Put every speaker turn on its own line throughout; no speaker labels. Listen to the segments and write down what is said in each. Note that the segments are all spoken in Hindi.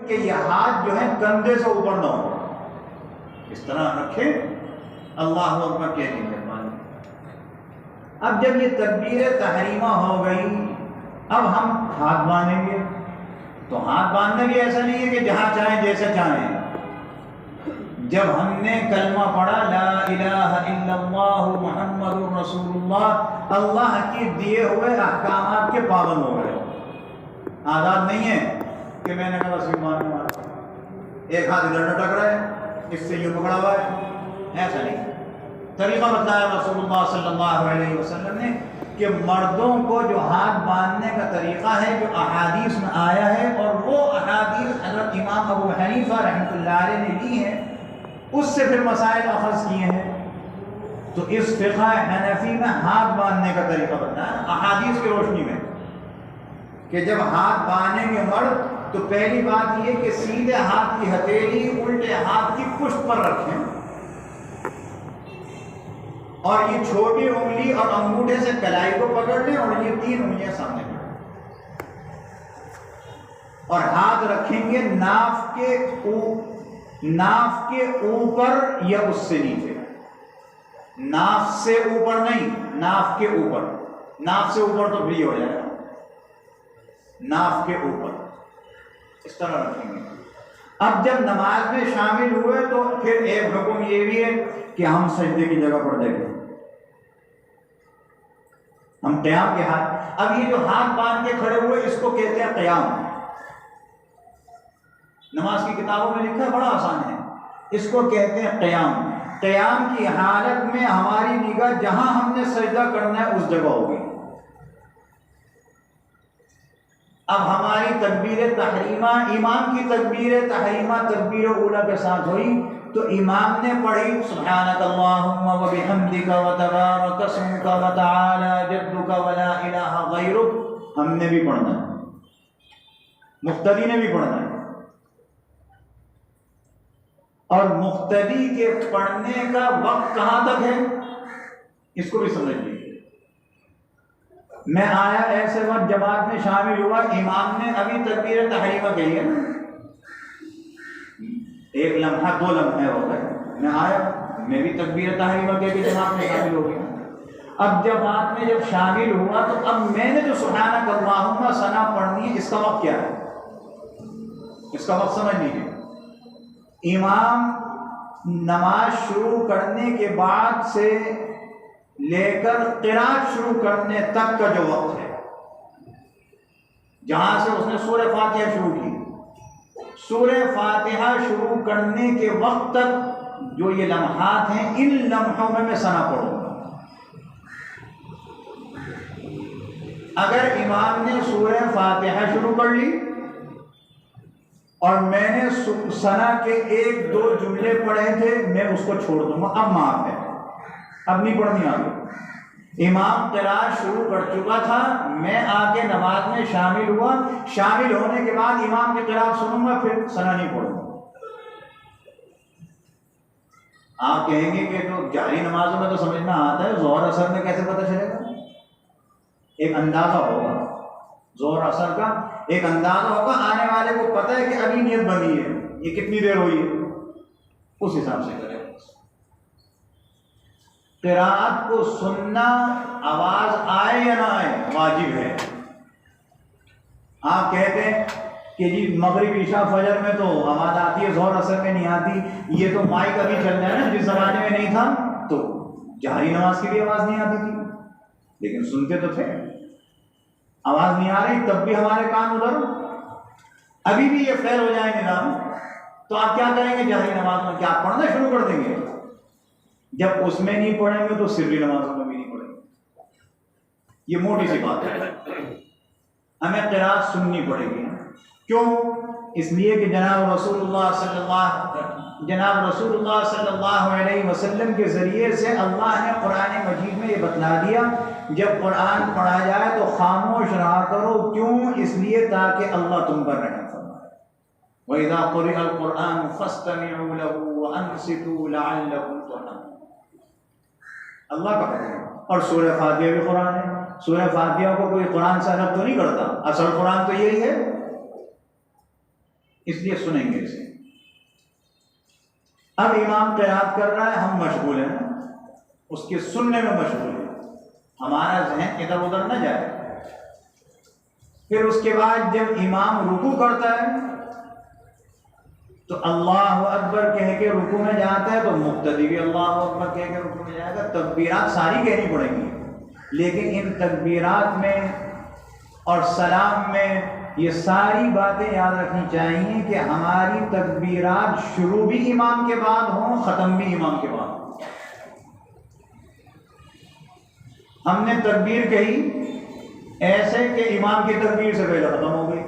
कि ये हाथ जो है कंधे से ऊपर ना हो, इस तरह रखे, अल्लाह अकबर कह दी मेहरबानी। अब जब ये तकबीर तहरीमा हो गई, अब हम हाथ बांधेंगे। तो हाथ बांधना भी ऐसा नहीं है कि जहां चाहें जैसे चाहें। जब हमने कलमा पढ़ा ला इलाहा इल्लल्लाह मुहम्मदुर रसूलुल्लाह, अल्लाह के दिए हुए अहकामात के पाबंद हो गए। आज़ाद नहीं है कि मैंने कहा बस ईमान मारा, एक हाथ इधर लटक रहा है, इससे यूं पकड़ा हुआ है, ऐसा नहीं। तरीका बताया रसूलुल्लाह सल्लल्लाहु अलैहि वसल्लम ने कि मर्दों को जो हाथ बांधने का तरीका है जो अहादीस में आया है, और वो अहादीस हज़रत इमाम अबू हनीफा रहमतुल्लाह अलैह ने ली है, उससे फिर मसाइल अखज़ किए हैं। तो इस फ़िक़्ह हनफी में हाथ बांधने का तरीका बताया अहादीस की रोशनी में कि जब हाथ बांधेंगे मर्द तो पहली बात यह कि सीधे हाथ की हथेली उल्टे हाथ की पुष्ट पर रखें, और ये छोटी उंगली और अंगूठे से कलाई को पकड़ लें, और ये 3 उंगलियां सामने पकड़ें, और हाथ रखेंगे नाफ के ऊपर या उससे नीचे। नाफ से ऊपर नहीं, नाफ के ऊपर। नाफ से ऊपर तो फ्री हो जाएगा, नाफ के ऊपर इस तरह रखेंगे। अब जब नमाज में शामिल हुए तो फिर एक हुक्म ये भी है कि हम सजदे की जगह पर देखें, हम क़याम के हाथ। अब ये जो हाथ बांध के खड़े हुए इसको कहते हैं क़याम। नमाज की किताबों में लिखा है, बड़ा आसान है, इसको कहते हैं क़याम। क़याम की हालत में हमारी निगाह जहां हमने सजदा करना है उस जगह होगी। अब हमारी तकबीर तहरीमा, इमाम की तकबीर तहरीमा तकबीर ऊला के साथ हुई तो इमाम ने पढ़ी सुब्हानकल्लाहुम्मा व बिहम्दिका व तबारक अस्मुका व तआला जद्दुका व ला इलाहा गैरुक। हमने भी पढ़ना है, मुक्तदी ने भी पढ़ना है, और मुक्तदी के पढ़ने का वक्त कहां तक है इसको भी समझ लीजिए। मैं आया ऐसे वक्त जमात में शामिल हुआ, इमाम ने अभी तकबीर तहरीमा कही है, 1 लम्हा 2 लम्हे हो गए, मैं आया, मैं भी तकबीर तहरीमा कह के जमात में शामिल हो गया। अब जमात में जब शामिल हुआ तो अब मैंने जो सुब्हानकल्लाहुम्मा सना पढ़नी है, इसका वक्त क्या है, इसका वक्त समझ लीजिए। इमाम नमाज शुरू करने के बाद से लेकर क़िराअत शुरू करने तक का जो वक्त है, जहां से उसने सूरह फातिहा शुरू की, सूरह फातिहा शुरू करने के वक्त तक जो ये लम्हात हैं, इन लम्हों में मैं सना पढ़ूंगा। अगर इमाम ने सूरह फातिहा शुरू कर ली और मैंने सना के 1-2 जुमले पढ़े थे, मैं उसको छोड़ दूंगा, अब माफ है, अब नहीं पढ़नी आगे। इमाम क़िराअत शुरू कर चुका था, मैं आके नमाज में शामिल हुआ, शामिल होने के बाद इमाम की क़िराअत सुनूंगा, फिर सना नहीं पढ़ूंगा। आप कहेंगे कि तो जारी नमाजों में तो समझ में आता है, ज़ोहर असर में कैसे पता चलेगा? एक अंदाजा होगा, ज़ोहर असर का एक अंदाजा होगा, आने वाले को पता है कि अभी नियत बनी है, ये कितनी देर हुई है, उस हिसाब से करें। क़िराअत को सुनना, आवाज आए या ना आए, वाजिब है। आप कहते हैं कि जी मगरिब इशा फजर में तो आवाज आती है, ज़ोहर असर में नहीं आती, ये तो माइक अभी चल रहा है ना, जिस जमाने में नहीं था तो जारी नमाज की भी आवाज नहीं आती थी, लेकिन सुनते तो थे। आवाज नहीं आ रही तब भी हमारे कान उधर, अभी भी ये फेल हो जाए निज़ाम, तो आप क्या करेंगे जारी नमाज में? क्या पढ़ना शुरू कर देंगे? जब उसमें नहीं पढ़ेंगे तो सिर्री नमाजों में भी नहीं पढ़ेंगे। ये मोटी सी बात है, हमें क़िराअत सुननी पड़ेगी। क्यों? इसलिए कि जनाब रसूलुल्लाह सल्लल्लाहु अलैहि वसल्लम के ज़रिए से अल्लाह ने कुरान मजीद में ये बतला दिया, जब कुरान पढ़ा जाए तो खामोश रहा करो। क्यों? इसलिए ताकि अल्लाह तुम पर रहम फरमाए। व इज़ा क़ुरिअल क़ुरआन फ़स्तमिऊ लहू व अंसितू लअल्लकुम तुरहमून, अल्लाह का हुक्म है। और सूरह फातिहा भी कुरान है, सूरह फातिहा को कोई कुरान से अलग तो नहीं करता, असल कुरान तो यही है। इसलिए सुनेंगे इसे। अब इमाम क़िरात कर रहा है, हम मशगूल हैं, उसके सुनने में मशगूल है, हमारा जहन इधर उधर न जाए। फिर उसके बाद जब इमाम रुकू करता है तो अल्लाह अकबर कह के रुकू में जाता है, तो मुक्तदी भी अल्लाह अकबर कह के रुकू में जाएगा। तकबीरात सारी कहनी पड़ेंगी, लेकिन इन तकबीरात में और सलाम में ये सारी बातें याद रखनी चाहिए कि हमारी तकबीरात शुरू भी इमाम के बाद हों, ख़त्म भी इमाम के बाद हो। हमने तकबीर कही ऐसे कि इमाम की तकबीर से पहले ख़त्म हो गई,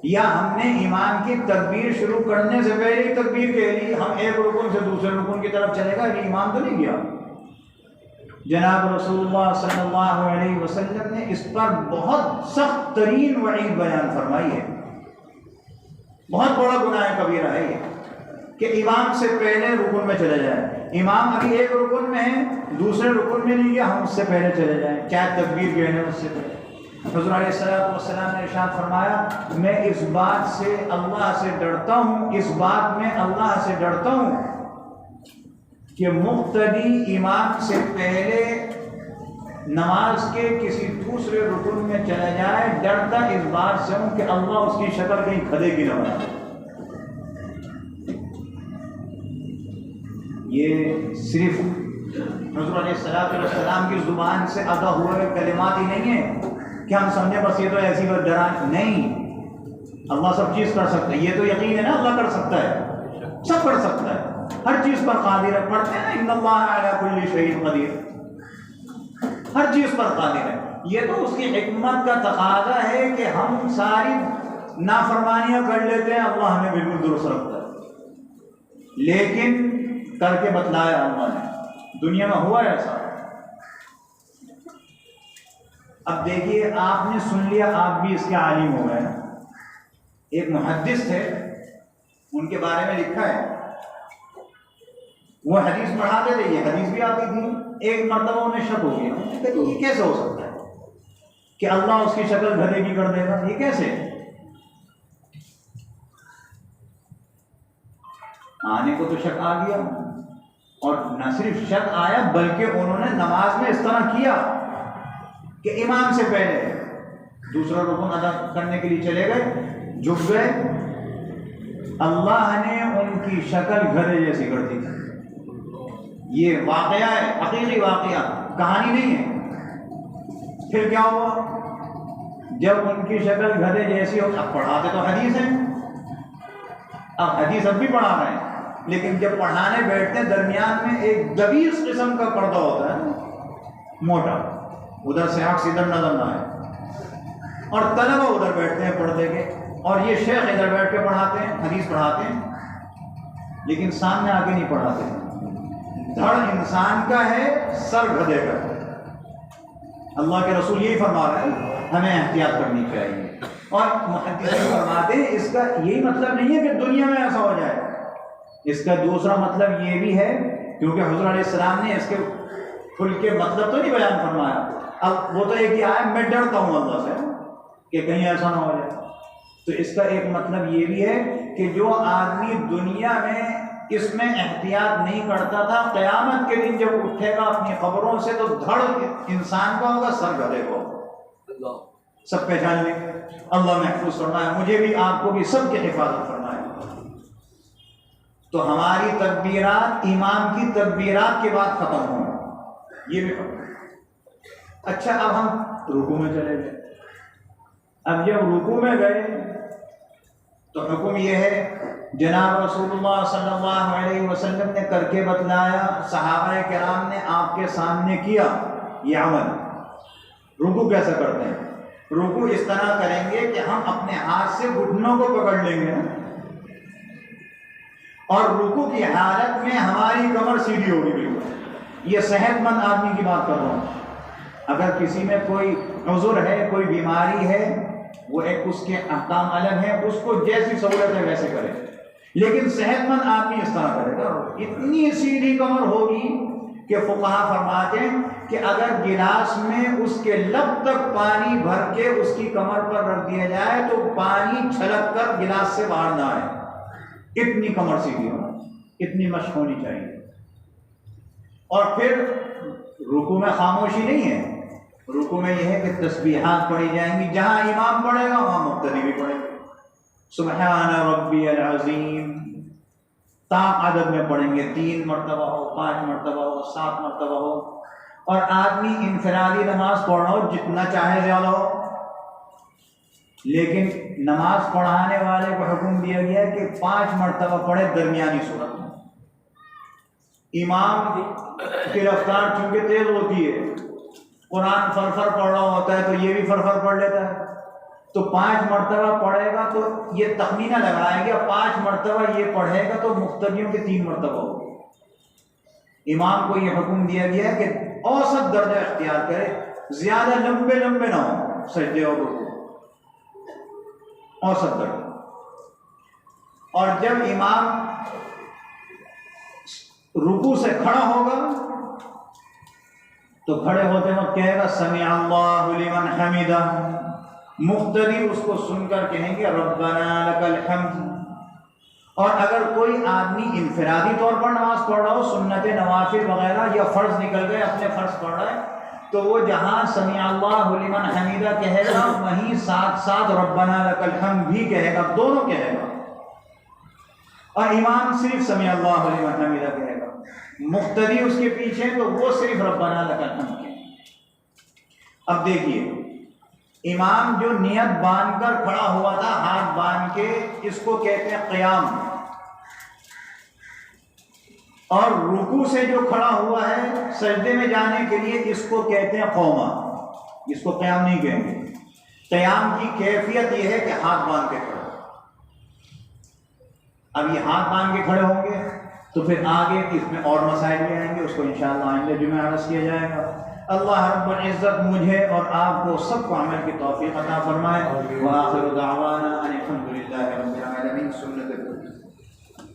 या हमने इमाम की तकबीर शुरू करने से पहले ही तकबीर कह ली, हम एक रुकन से दूसरे रुकन की तरफ चलेगा, ये इमाम तो नहीं गया। जनाब रसूलुल्लाह सल्लल्लाहु अलैहि वसल्लम ने इस पर बहुत सख्त तरीन वईद बयान फरमाई है। बहुत बड़ा गुनाह कबीरा है ये कि इमाम से पहले रुकन में चले जाए। इमाम अभी एक रुकन में है, दूसरे रुकन में नहीं गया, हम उससे पहले चले जाएं, चाहे तकबीर कहने उससे पहले। हुज़ूर अलैहिस्सलाम ने इरशाद फरमाया, मैं इस बात से अल्लाह से डरता हूँ, इस बात में अल्लाह से डरता हूँ कि मुक्तदी इमाम से पहले नमाज के किसी दूसरे रुकन में चला जाए। डरता इस बात से हूँ कि अल्लाह उसकी शक्ल कहीं खदे की न बना। ये सिर्फ हुज़ूर अलैहिस्सलाम की ज़ुबान से अदा हुए कलिमात ही नहीं है कि हम समझे बस ये तो ऐसी बात डरा नहीं। अल्लाह सब चीज़ कर सकता है, ये तो यकीन है ना, अल्लाह कर सकता है, सब कर सकता है, हर चीज़ पर कादिर है। पढ़ते हैं ना, इन्नल्लाह अला कुल्ली शैइन कदीर, हर चीज़ पर कादिर है। ये तो उसकी हिकमत का तकाजा है कि हम सारी नाफरमानियाँ कर लेते हैं, अल्लाह हमें बिल्कुल दुरुस्त रखता है, लेकिन करके बतलाया अल्लाह ने। दुनिया में हुआ ऐसा। अब देखिए, आपने सुन लिया, आप भी इसके आलिम हो गए। एक मुहद्दिस थे, उनके बारे में लिखा है, वो हदीस पढ़ाते थे, ये हदीस भी आती थी। एक मरतबा उन्हें शक हो गया, ये कैसे हो सकता है कि अल्लाह उसकी शक्ल गधे की कर देगा, ये कैसे? आने को तो शक आ गया, और न सिर्फ शक आया बल्कि उन्होंने नमाज में इस तरह किया कि इमाम से पहले दूसरा रुकन अदा करने के लिए चले गए, झुक गए। अल्लाह ने उनकी शक्ल गधे जैसी कर दी थी। ये वाकया है, हकीकी वाकया, कहानी नहीं है। फिर क्या हुआ? जब उनकी शक्ल गधे जैसी हो, अब पढ़ाते तो हदीस है, अब हदीस अब भी पढ़ा रहे हैं, लेकिन जब पढ़ाने बैठते हैं दरमियान में एक दबीस किस्म का पर्दा होता है, मोटा, उधर से आँख इधर नजर ना आए, और तलबा उधर बैठते हैं पर्दे के, और ये शेख इधर बैठ के पढ़ाते हैं, हदीस पढ़ाते हैं, लेकिन सामने आके नहीं पढ़ाते। धड़ इंसान का है, सर गधे का है। अल्लाह के रसूल यही फरमा रहे हैं, हमें एहतियात करनी चाहिए। और मुहद्दिस फरमाते हैं, इसका यही मतलब नहीं है कि दुनिया में ऐसा हो जाए, इसका दूसरा मतलब ये भी है, क्योंकि हुज़ूर अलैहिस्सलाम ने इसके खुल के मतलब तो नहीं बयान फरमाया। अब वो तो एक ही आया, मैं डरता हूँ अल्लाह से कि कहीं ऐसा ना हो जाए। तो इसका एक मतलब ये भी है कि जो आदमी दुनिया में इसमें एहतियात नहीं करता था, क़यामत के दिन जब उठेगा अपनी खबरों से, तो धड़ इंसान का होगा, सर गधे को। सब पहचान लेंगे। अल्लाह महफूज फरमाए, मुझे भी आपको भी सबकी हिफाजत फरमाए। तो हमारी तकबीरात इमाम की तकबीरात के बाद ख़त्म हों, ये भी फरमाए। अच्छा, अब हम रुकू में चले गए। अब जब रुकू में गए तो हुक्म यह है, जनाब रसूलुल्लाह सल्लल्लाहु अलैहि वसल्लम ने करके बतलाया, सहाबा किराम ने आपके सामने किया ये अमल। रुकू कैसे करते हैं? रुकू इस तरह करेंगे कि हम अपने हाथ से घुटनों को पकड़ लेंगे, और रुकू की हालत में हमारी कमर सीधी होगी बिल्कुल। ये सेहतमंद आदमी की बात कर रहा हूँ। अगर किसी में कोई उज़्र है, कोई बीमारी है, वो एक उसके अहकाम अलग है, उसको जैसी सहूलत है वैसे करे, लेकिन सेहतमंद आदमी इस तरह करेगा। इतनी सीधी कमर होगी कि फुक़हा फरमाते हैं कि अगर गिलास में उसके लब तक पानी भर के उसकी कमर पर रख दिया जाए तो पानी छलक कर गिलास से बाहर ना आए, इतनी कमर सीधी हो, इतनी मशक होनी चाहिए। और फिर रुकू में खामोशी नहीं है, रुकू में यह है कि तस्बीहात पढ़ी जाएंगी, जहां इमाम पढ़ेगा वहां मुक्तदी भी पढ़ेगा। सुब्हान रब्बियल अज़ीम ताक आदत में पढ़ेंगे, 3 मरतबा हो, 5 मरतबा हो, 7 मरतबा हो। और आदमी इनफरादी नमाज पढ़ रहा हो जितना चाहे ज़्यादा हो, लेकिन नमाज पढ़ाने वाले को हुक्म दिया गया है कि 5 मरतबा पढ़े दरमियानी सूरत में। इमाम की रफ्तार चूंकि तेज होती है, कुरान फरफर पढ़ रहा होता है तो ये भी फरफर पढ़ लेता है, तो 5 मरतबा पढ़ेगा तो ये तखमीना लगाएगा 5 मरतबा ये पढ़ेगा तो मुक्तदियों के 3 मरतबा होगा। इमाम को ये हुक्म दिया गया है कि औसत दर्जा इख्तियार करे, ज्यादा लंबे लंबे ना हो सजदे और रुकू, औसत दर्जा। और जब इमाम रुकू से खड़ा होगा तो खड़े होते वक्त कहेगा समी अल्लाहु लिमन हमिदा, मुक्तदी उसको सुनकर कहेंगे रब्बना लकल हम्द। और अगर कोई आदमी इनफरादी तौर पर नमाज पढ़ रहा हो, सुन्नत नवाफिल वगैरह या फ़र्ज निकल गए, अपने फ़र्ज पढ़ रहा है, तो वो जहाँ समी अल्लाहु लिमन हमिदा कहेगा वहीं साथ साथ रब्बना लकल हम्द भी कहेगा, दोनों कहेगा। और इमाम सिर्फ समी अल्लाहु लिमन हमिदा कहेगा, मुक्तदी उसके पीछे तो वो सिर्फ रब्बना लकल हम्द कहेगा। अब देखिए, इमाम जो नियत बांधकर खड़ा हुआ था, हाथ बांध के, इसको कहते हैं क़याम। और रुकू से जो खड़ा हुआ है सजदे में जाने के लिए, इसको कहते हैं क़ौमा, इसको क़याम नहीं कहेंगे। क़याम की कैफियत यह है कि हाथ बांध के खड़े। अब ये हाथ बांध के खड़े होंगे तो फिर आगे इसमें और मसाइल भी आएंगे, उसको इंशाअल्लाह आइंदे जुमे अर्ज़ किया जाएगा। अल्लाह रब्बुल इज़्ज़त मुझे और आपको सबको अमल की तौफ़ीक़ अता फरमाए। व आखिरु दावाना अनिल हम्दुलिल्लाहि रब्बिल आलमीन। सुन्नत